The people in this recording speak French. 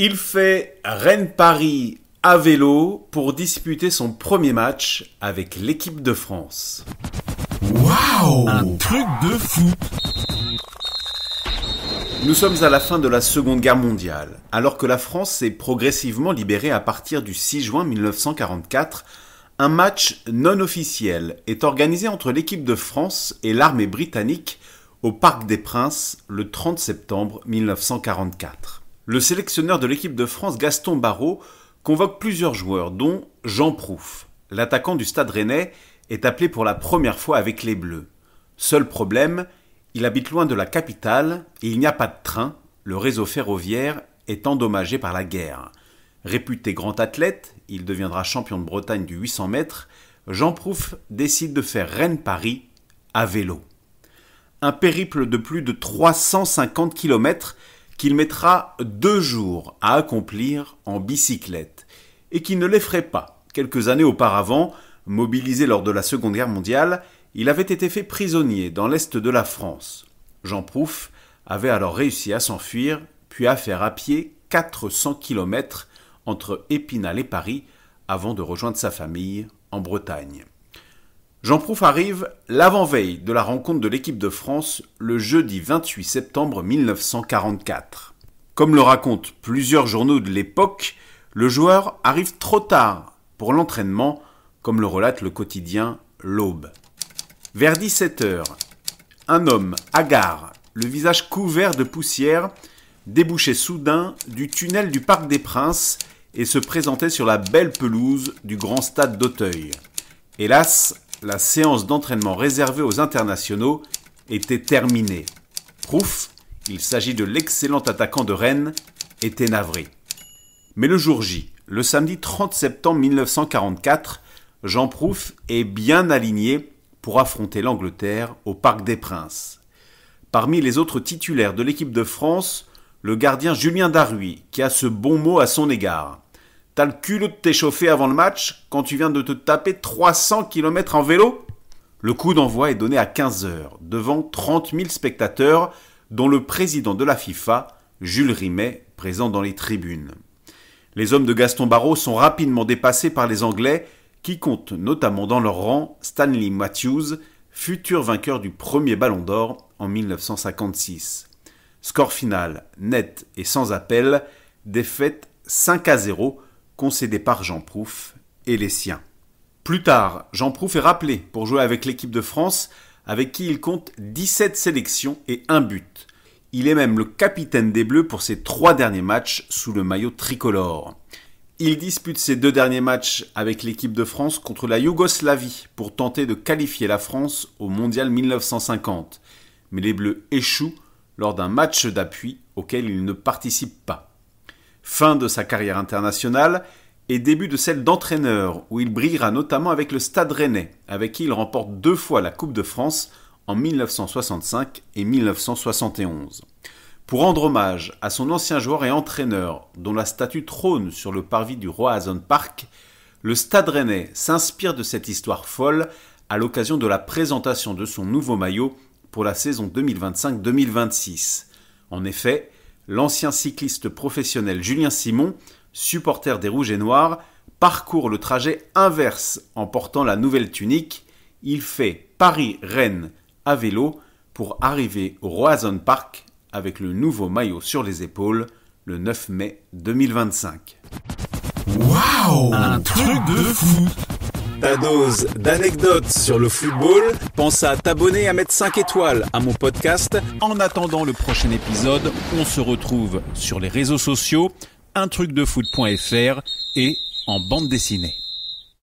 Il fait Rennes-Paris à vélo pour disputer son premier match avec l'équipe de France. Waouh! Un truc de fou! Nous sommes à la fin de la Seconde Guerre mondiale, alors que la France s'est progressivement libérée à partir du 6 juin 1944. Un match non officiel est organisé entre l'équipe de France et l'armée britannique au Parc des Princes le 30 septembre 1944. Le sélectionneur de l'équipe de France, Gaston Barreau, convoque plusieurs joueurs, dont Jean Prouff. L'attaquant du Stade Rennais est appelé pour la première fois avec les Bleus. Seul problème, il habite loin de la capitale et il n'y a pas de train, le réseau ferroviaire est endommagé par la guerre. Réputé grand athlète, il deviendra champion de Bretagne du 800 mètres, Jean Prouff décide de faire Rennes-Paris à vélo. Un périple de plus de 350 km qu'il mettra 2 jours à accomplir en bicyclette et qui ne l'effraie pas. Quelques années auparavant, mobilisé lors de la Seconde Guerre mondiale, il avait été fait prisonnier dans l'est de la France. Jean Prouff avait alors réussi à s'enfuir, puis à faire à pied 400 km entre Épinal et Paris avant de rejoindre sa famille en Bretagne. Jean Prouff arrive l'avant-veille de la rencontre de l'équipe de France le jeudi 28 septembre 1944. Comme le racontent plusieurs journaux de l'époque, le joueur arrive trop tard pour l'entraînement, comme le relate le quotidien L'Aube. Vers 17h, un homme hagard, le visage couvert de poussière, débouchait soudain du tunnel du Parc des Princes et se présentait sur la belle pelouse du grand stade d'Auteuil. Hélas, la séance d'entraînement réservée aux internationaux était terminée. Prouff, il s'agit de l'excellent attaquant de Rennes, était navré. Mais le jour J, le samedi 30 septembre 1944, Jean Prouff est bien aligné pour affronter l'Angleterre au Parc des Princes. Parmi les autres titulaires de l'équipe de France, le gardien Julien Darruy, qui a ce bon mot à son égard. « T'as le culot de t'échauffer avant le match quand tu viens de te taper 300 km en vélo ?» Le coup d'envoi est donné à 15h, devant 30 000 spectateurs, dont le président de la FIFA, Jules Rimet, présent dans les tribunes. Les hommes de Gaston Barreau sont rapidement dépassés par les Anglais, qui comptent notamment dans leur rang Stanley Matthews, futur vainqueur du premier Ballon d'Or en 1956. Score final net et sans appel, défaite 5-0, concédé par Jean Prouff et les siens. Plus tard, Jean Prouff est rappelé pour jouer avec l'équipe de France, avec qui il compte 17 sélections et 1 but. Il est même le capitaine des Bleus pour ses 3 derniers matchs sous le maillot tricolore. Il dispute ses 2 derniers matchs avec l'équipe de France contre la Yougoslavie pour tenter de qualifier la France au Mondial 1950. Mais les Bleus échouent lors d'un match d'appui auquel il ne participe pas. Fin de sa carrière internationale et début de celle d'entraîneur où il brillera notamment avec le Stade Rennais, avec qui il remporte 2 fois la Coupe de France en 1965 et 1971. Pour rendre hommage à son ancien joueur et entraîneur dont la statue trône sur le parvis du Roazhon Park, le Stade Rennais s'inspire de cette histoire folle à l'occasion de la présentation de son nouveau maillot pour la saison 2025-2026. En effet, l'ancien cycliste professionnel Julien Simon, supporter des Rouges et Noirs, parcourt le trajet inverse en portant la nouvelle tunique. Il fait Paris-Rennes à vélo pour arriver au Roazhon Park avec le nouveau maillot sur les épaules le 9 mai 2025. Waouh! Un truc de fou! Ta dose d'anecdotes sur le football, pense à t'abonner et à mettre 5 étoiles à mon podcast. En attendant le prochain épisode, on se retrouve sur les réseaux sociaux, untrucdefoot.fr et en bande dessinée.